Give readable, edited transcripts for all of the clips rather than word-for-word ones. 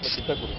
చిత్తకూరు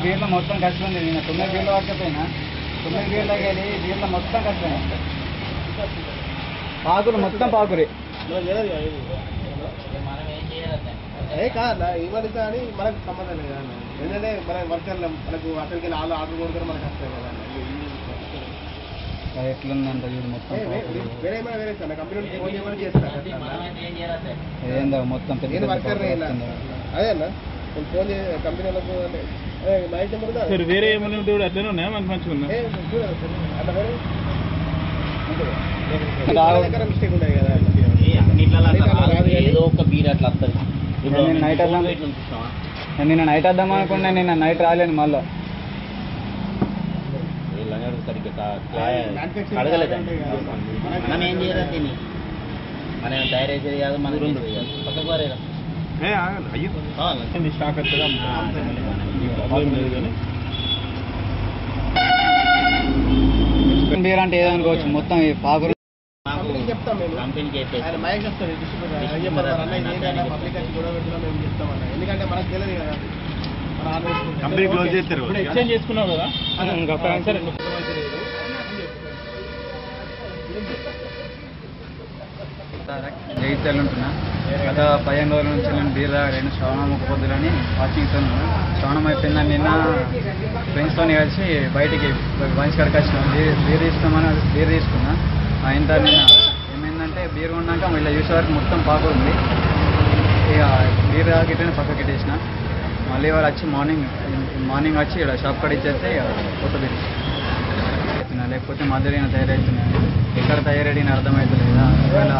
బీర్లో మొత్తం కష్టమైంది. నేను 9 బీర్లు పట్టకపోయినా 9 బీర్లకి వెళ్ళి బీర్లో మొత్తం కష్టమైంది. పాకులు మొత్తం పాకురే కాదు ఇవ్వడితే అని మనకు సంబంధం లేదు కదా. ఎందుకంటే మన వర్కర్లు మనకు అక్కడికి వెళ్ళి వాళ్ళు ఆర్డర్ కొడుతారు, మనకు కష్టం కదా. ఎట్లుందంట వీడు మొత్తం వేరే వేరే సార్ కంపెనీ ఫోన్ చేయమని చేస్తారు. ఏందో మొత్తం నేను వర్కర్ అదే అన్న ఫోన్ చేసి కంపెనీ వాళ్ళకు నైట్ నెంబర్ వేరే ఏమైనా అట్లనే ఉన్నాయా మనకు మంచిగా ఉన్నా అట్లా మిస్టేక్ ఉన్నాయి కదా. ఏదో ఒక బీర్ అట్లా వస్తుంది. నేను నైట్ వద్దాం నిన్న నైట్ వద్దాం అనుకున్నా, నిన్న నైట్ రాలేను. మళ్ళీ అడగలేదండి. మనం ఏం చేయరా తిని మనం తయారైతే కాదు, మన పక్కకు వారేరా స్టాక్ బీర్ అంటే ఏదనుకోవచ్చు మొత్తం ఈ పాకురు చెప్తాం మేము కంపెనీకి మహేష్ వస్తాడు పబ్లిక్ వచ్చి గొడవ పెట్టుకున్నా మేము చెప్తామన్నా. ఎందుకంటే మనకు తెలియదు కదా. కంపెనీ క్లోజ్ చేస్తారు. ఎక్స్చేంజ్ చేసుకున్నావు కదా. జగిత్యాలు ఉంటున్నా. గత 15 రోజుల నుంచి నేను బీర్ తాగలేను. శ్రవణం ఒక పొద్దులని వాచింగ్తో శ్రవణం అయిపోయిందని నిన్న ఫ్రెండ్స్తో కలిసి బయటికి బంచ్ కడికి వచ్చినాం. బీర్ తీసుకున్నా. ఇంత నిన్న ఏమైందంటే బీర్ కొన్నాక మళ్ళీ చూసే వరకు మొత్తం పాకుంది. ఇక బీర్ తాగిట్లని పక్కకి పెట్టేసిన. మళ్ళీ వాళ్ళు వచ్చి మార్నింగ్ వచ్చి ఇక్కడ షాప్ కాడ ఇచ్చేస్తే ఇక కొత్త బీర్ లేకపోతే మధ్యలో తయారవుతున్నాయి. ఎక్కడ తయారయ్యని అర్థమవుతుంది కదా. ఒకవేళ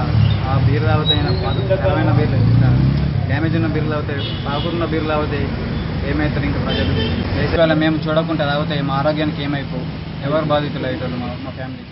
ఆ బీర్ తాగుతాయినా పాతమైన బీర్లు డ్యామేజ్ ఉన్న బీర్లు అవుతాయి, పాకున్న బీర్లు అవుతాయి. ఏమవుతారు ఇంకా ప్రజలు. వేసే వాళ్ళ మేము చూడకుండా తాగుతాయి. మా ఆరోగ్యానికి ఏమైపో ఎవరు బాధితులు అవుతారు మా ఫ్యామిలీ.